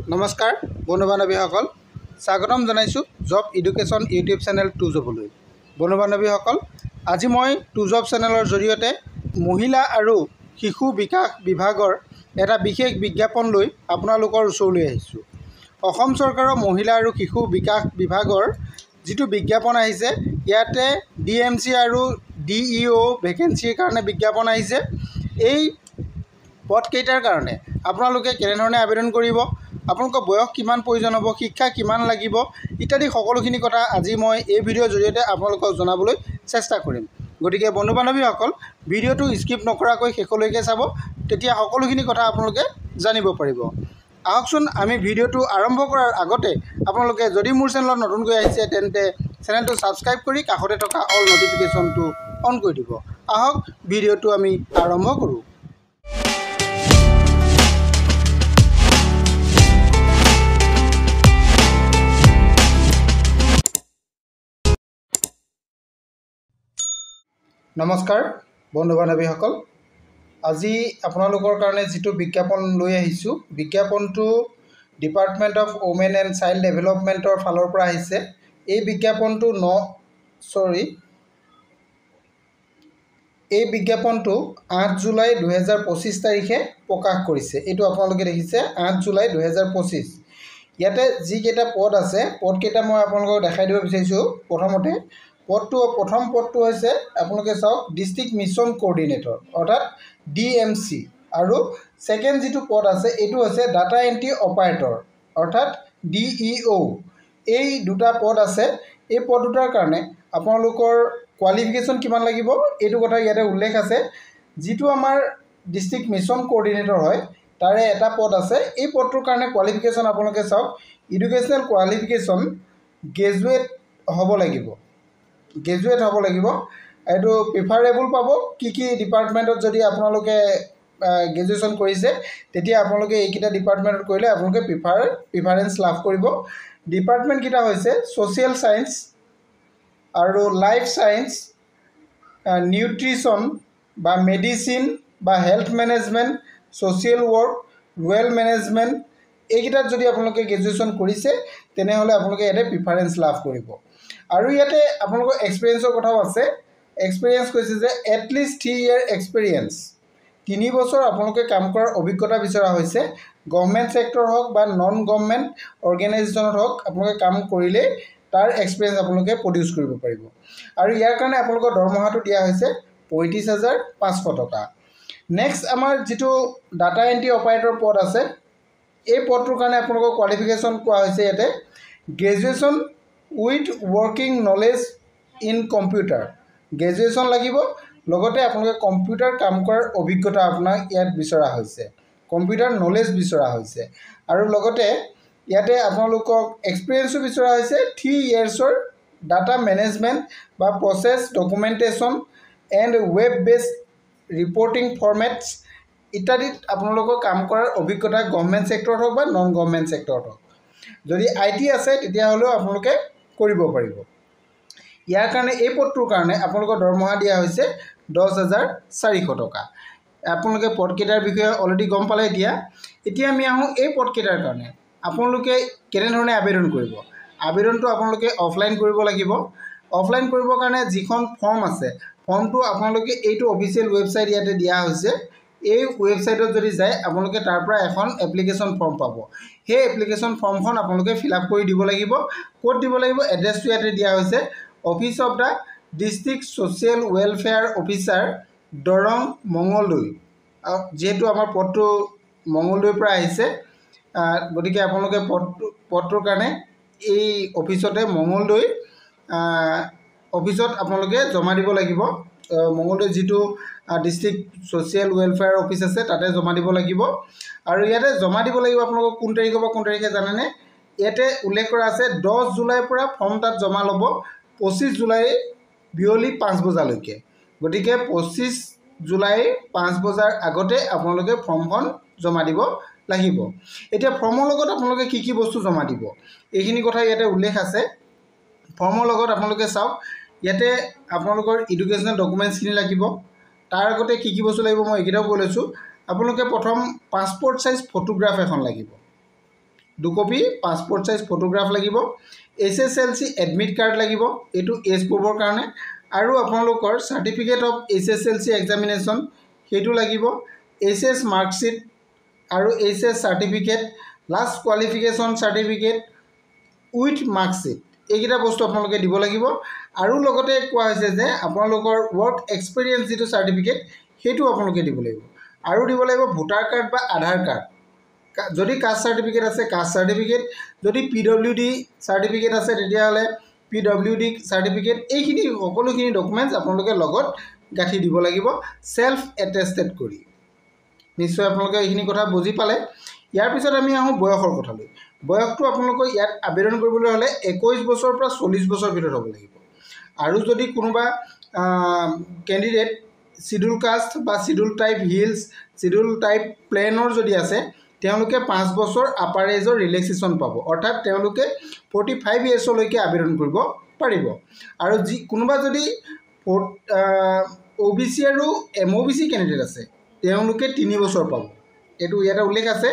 নমস্কাৰ বন্ধু বান্ধৱীসকল, স্বাগতম জনাইছোঁ job education YouTube channel to জবলৈ। বন্ধু বান্ধৱীসকল, আজি মই টু জব চেনেলৰ জৰিয়তে মহিলা আৰু শিশু বিকাশ বিভাগৰ এটা বিশেষ বিজ্ঞাপন লৈ আপোনালোকৰ ওচৰলৈ আহিছোঁ। অসম চৰকাৰৰ মহিলা আৰু শিশু বিকাশ বিভাগৰ যিটো বিজ্ঞাপন আহিছে, ইয়াতে DMC আৰু DEO ভেকেঞ্চিৰ কাৰণে বিজ্ঞাপন আহিছে। এই পদকেইটাৰ কাৰণে আপোনালোকে কেনেধৰণে আবেদন কৰিব, আপোনালোকৰ বয়স কিমান প্ৰয়োজন হ'ব, শিক্ষা কিমান লাগিব ইত্যাদি সকলোখিনি কথা আজি মই এই ভিডিঅ'ৰ জৰিয়তে আপোনালোকক জনাবলৈ চেষ্টা কৰিম। গতিকে বন্ধু বান্ধৱীসকল, ভিডিঅ'টো স্কিপ নকৰাকৈ শেষলৈকে চাব, তেতিয়া সকলোখিনি কথা আপোনালোকে জানিব পাৰিব। আহকচোন আমি ভিডিঅ'টো আৰম্ভ কৰাৰ আগতে আপোনালোকে যদি মোৰ চেনেলত নতুনকৈ আহিছে তেন্তে চেনেলটো ছাবস্ক্ৰাইব কৰি কাষতে থকা অল নটিফিকেশ্যনটো অন কৰি দিব। আহক ভিডিঅ'টো আমি আৰম্ভ কৰোঁ। নমস্কাৰ বন্ধু বান্ধৱীসকল, আজি আপোনালোকৰ কাৰণে যিটো বিজ্ঞাপন লৈ আহিছোঁ, বিজ্ঞাপনটো department of women and child ডেভেলপমেণ্টৰ ফালৰ পৰা আহিছে। এই বিজ্ঞাপনটো এই বিজ্ঞাপনটো 8 জুলাই 2025 তাৰিখে প্ৰকাশ কৰিছে। এইটো আপোনালোকে দেখিছে 8 জুলাই 2025। ইয়াতে যিকেইটা পদ আছে, পদকেইটা মই আপোনালোকক দেখাই দিব বিচাৰিছোঁ। প্ৰথম পদটো হৈছে আপোনালোকে চাওক ডিষ্ট্ৰিক্ট মিছন কোঅৰ্ডিনেটৰ অৰ্থাৎ DMC, আৰু ছেকেণ্ড যিটো পদ আছে এইটো হৈছে ডাটা এণ্ট্ৰি অপাৰেটৰ অৰ্থাৎ DEO। এই দুটা পদ আছে। এই পদ দুটাৰ কাৰণে আপোনালোকৰ কোৱালিফিকেশ্যন কিমান লাগিব এইটো কথা ইয়াতে উল্লেখ আছে। যিটো আমাৰ ডিষ্ট্ৰিক্ট মিছন কোঅৰ্ডিনেটৰ হয় তাৰে এটা পদ আছে। এই পদটোৰ কাৰণে কোৱালিফিকেশ্যন আপোনালোকে চাওক, এডুকেশ্যনেল কোৱালিফিকেশ্যন গ্ৰেজুৱেট হ'ব লাগিব। এইটো প্ৰিফাৰেবল পাব। কি ডিপাৰ্টমেণ্টত যদি আপোনালোকে গ্ৰেজুৱেশ্যন কৰিছে তেতিয়া আপোনালোকে এইকেইটা ডিপাৰ্টমেণ্টত কৰিলে আপোনালোকে প্ৰিফাৰেঞ্চ লাভ কৰিব। ডিপাৰ্টমেণ্টকেইটা হৈছে ছ'চিয়েল ছায়েন্স আৰু লাইফ ছায়েন্স, নিউট্ৰিশ্যন বা মেডিচিন বা health management, social work, rural management. এইকেইটাত যদি আপোনালোকে গ্ৰেজুৱেশ্যন কৰিছে তেনেহ'লে আপোনালোকে ইয়াতে প্ৰিফাৰেঞ্চ লাভ কৰিব। আৰু ইয়াতে আপোনালোকৰ এক্সপিৰিয়েঞ্চৰ কথাও আছে। এক্সপিৰিয়েঞ্চ কৈছে যে এটলিষ্ট 3 year এক্সপিৰিয়েঞ্চ, 3 বছৰ আপোনালোকে কাম কৰাৰ অভিজ্ঞতা বিচৰা হৈছে। গভৰ্ণমেণ্ট ছেক্টৰ হওক বা নন গভৰ্ণমেণ্ট অৰ্গেনাইজেশ্যনত হওক আপোনালোকে কাম কৰিলে তাৰ এক্সপিৰিয়েঞ্চ আপোনালোকে প্ৰডিউচ কৰিব পাৰিব। আৰু ইয়াৰ কাৰণে আপোনালোকৰ দৰমহাটো দিয়া হৈছে 35,500 টকা। নেক্সট আমাৰ যিটো ডাটা এণ্ট্ৰি অপাৰেটৰ পদ আছে, এই পদটোৰ কাৰণে আপোনালোকৰ কোৱালিফিকেশ্যন কোৱা হৈছে ইয়াতে graduation with working knowledge in computer. Graduation লাগিব, লগতে আপোনালোকে কম্পিউটাৰ কাম কৰাৰ অভিজ্ঞতা আপোনাক ইয়াত বিচৰা হৈছে, কম্পিউটাৰ নলেজ বিচৰা হৈছে। আৰু লগতে ইয়াতে আপোনালোকক এক্সপিৰিয়েঞ্চো বিচৰা হৈছে 3 yearsৰ ডাটা মেনেজমেণ্ট বা process documentation and web based reporting formats ইত্যাদিত আপোনালোকৰ কাম কৰাৰ অভিজ্ঞতা গভৰ্ণমেণ্ট ছেক্টৰত হওক বা নন গভৰ্ণমেণ্ট ছেক্টৰত হওক। যদি IT আছে তেতিয়াহ'লেও আপোনালোকে কৰিব পাৰিব। ইয়াৰ কাৰণে এই পদটোৰ কাৰণে আপোনালোকৰ দৰমহা দিয়া হৈছে 10,400 টকা। আপোনালোকে পদকেইটাৰ বিষয়ে অলৰেডি গম পালে। এতিয়া আমি আহোঁ এই পদকেইটাৰ কাৰণে আপোনালোকে কেনেধৰণে আবেদন কৰিব। আবেদনটো আপোনালোকে অফলাইন কৰিব লাগিব। অফলাইন কৰিবৰ কাৰণে যিখন ফৰ্ম আছে, ফৰ্মটো আপোনালোকে এইটো অফিচিয়েল ৱেবছাইট ইয়াতে দিয়া হৈছে। এই ৱেবছাইটত যদি যায় আপোনালোকে তাৰ পৰা এখন এপ্লিকেশ্যন ফৰ্ম পাব। সেই এপ্লিকেশ্যন ফৰ্মখন আপোনালোকে ফিল আপ কৰি দিব লাগিব। ক'ত দিব লাগিব, এড্ৰেছটো ইয়াতে দিয়া হৈছে, office of the district social welfare officer, Darrang, Mangaldoi. যিহেতু আমাৰ পদটো মঙলদৈৰ পৰা আহিছে, গতিকে আপোনালোকে পদটোৰ কাৰণে এই অফিচতে মঙলদৈ অফিচত আপোনালোকে জমা দিব লাগিব। মঙলদৈ যিটো ডিষ্ট্ৰিক্ট ছ'চিয়েল ৱেলফেয়াৰ অফিচ আছে তাতে জমা দিব লাগিব। আৰু ইয়াতে জমা দিব লাগিব আপোনালোকক কোন তাৰিখৰ পৰা কোন তাৰিখে জানেনে? ইয়াতে উল্লেখ কৰা আছে 10 জুলাইৰ পৰা ফৰ্ম তাত জমা ল'ব 25 জুলাই বিয়লি 5 বজালৈকে। গতিকে 25 জুলাই 5 বজাৰ আগতে আপোনালোকে ফৰ্মখন জমা দিব লাগিব। এতিয়া ফৰ্মৰ লগত আপোনালোকে কি বস্তু জমা দিব এইখিনি কথা ইয়াতে উল্লেখ আছে। ফৰ্মৰ লগত আপোনালোকে চাওক, ইয়াতে আপোনালোকৰ এডুকেশ্যনেল ডকুমেণ্টছখিনি লাগিব। তাৰ আগতে কি বস্তু লাগিব মই এইকেইটাও কৈ লৈছোঁ। আপোনালোকে প্ৰথম পাছপোৰ্ট সাইজ ফটোগ্ৰাফ এখন লাগিব। 2 কপি পাছপোৰ্ট সাইজ ফটোগ্ৰাফ লাগিব SSLC এডমিট কাৰ্ড লাগিব এটো এজ প্ৰুফৰ কাৰণে আৰু আপোনালোকৰ সাৰ্টিফিকেট অফ SSLC এক্সামিনেশ্যন হেতু লাগিব SS মাৰ্কশিট আৰু SS certificate last qualification certificate with marksheet এইকেইটা বস্তু আপোনালোকে দিব লাগিব আৰু লগতে কোৱা হৈছে যে আপোনালোকৰ ওয়াৰ্ক এক্সপেৰিয়েন্স যেটো সাৰ্টিফিকেট হেতু আপোনালোকে দিব লাগিব আৰু দিব লাগিব ভোটাৰ কাৰ্ড বা আধাৰ কাৰ্ড যদি কাষ্ট সাৰ্টিফিকেট আছে কাষ্ট সাৰ্টিফিকেট যদি PWD সাৰ্টিফিকেট আছে তেতিয়া হলে PWD সাৰ্টিফিকেট এইখিনি সকলোখিনি ডকুমেন্টস আপোনালোকে লগত গাঠি দিব লাগিব সেলফ এটেস্টেড কৰি নিশ্চয় আপোনালোকে এইখিনি কথা বুজি পালে ইয়াৰ পিছত আমি আহো বয়সৰ কথালৈ বয়সটো আপোনালোকৰ ইয়াত আবেদন কৰিবলৈ হলে 21 বছৰৰ পৰা 40 বছৰ ভিতৰত হ'ব লাগিব আৰু যদি কোনোবা ক্যান্ডিডেট শিডিউল কাষ্ট বা schedule tribe hills schedule tribe প্লেনৰ যদি আছে তেওঁলোকে 5 বছৰ আপাৰ এজৰ ৰিলেক্সেশন পাব অৰ্থাৎ তেওঁলোকে 45 ইয়াৰ্ছলৈকে আবেদন কৰিব পাৰিব আৰু যি কোনোবা যদি OBC আৰু MOBC ক্যান্ডিডেট আছে তেওঁলোকে 3 বছৰ পাব এটো ইয়াতে উল্লেখ আছে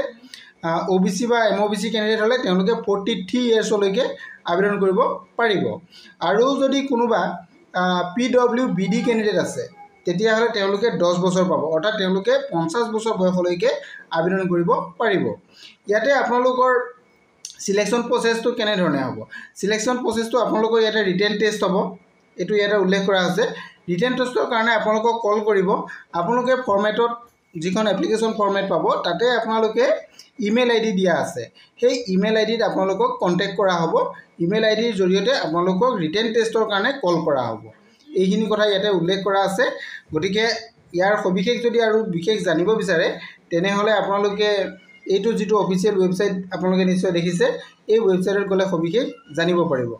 OBC বা MOBC ক্যান্ডিডেট হলে তেওঁলোকে 43 ইয়াৰ্ছলৈকে আবেদন কৰিব পাৰিব আৰু যদি কোনোবা PWBD ক্যান্ডিডেট আছে তেতিয়া হলে তেওঁলোকে 10 বছৰ পাব অৰ্থাৎ তেওঁলোকে 50 বছৰ বয়সলৈকে আবেদন কৰিব পাৰিব ইয়াতে আপোনালোকৰ সিলেকশন প্ৰসেসটো কেনে ধৰণে হ'ব সিলেকশন প্ৰসেসটো আপোনালোকৰ ইয়াতে ৰিটেন টেষ্ট হ'ব এটো ইয়াতে উল্লেখ কৰা আছে ৰিটেন টেষ্টৰ কাৰণে আপোনালোকক কল কৰিব আপোনালোকে ফৰম্যাটত যিখন এপ্লিকেশন ফৰম্যাট পাব তাতে আপোনালোকে ইমেইল আইডি দিয়া আছে সেই ইমেইল আইডিত আপোনালোকক কন্টাক্ট কৰা হ'ব ইমেইল আইডিৰ জৰিয়তে আপোনালোকক ৰিটেন টেষ্টৰ কাৰণে কল কৰা হ'ব এইখিনি কথা ইয়াতে উল্লেখ কৰা আছে গতিকে ইয়াৰ সবিশেষ যদি আৰু বিশেষ জানিব বিচাৰে তেনে হলে আপোনালোকে এইটো যেটো অফিচিয়েল ওয়েবসাইট আপোনালোকে নিশ্চয় দেখিছে এই ওয়েবসাইটত গলে সবিশেষ জানিব পাৰিব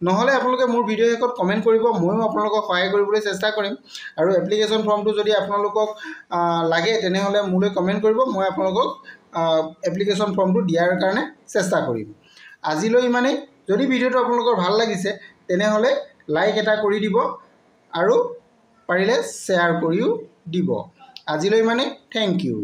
নহলে আপোনালোকে মোৰ ভিডিও শেষত কমেন্ট কৰিব মইও আপোনালোকক সহায় কৰিবলৈ চেষ্টা কৰিম আৰু এপ্লিকেশন ফৰ্মটো যদি আপোনালোকক লাগে তেনে হলে মোলৈ কমেন্ট কৰিব মই আপোনালোকক এপ্লিকেশন ফৰ্মটো দিয়াৰ কাৰণে চেষ্টা কৰিম আজিলৈ মানে যদি ভিডিওটো আপোনালোকৰ ভাল লাগিছে তেনে হলে লাইক এটা কৰি দিব আৰু পাৰিলে শেয়াৰ কৰিও দিব আজিলৈ মানে থ্যাংক ইউ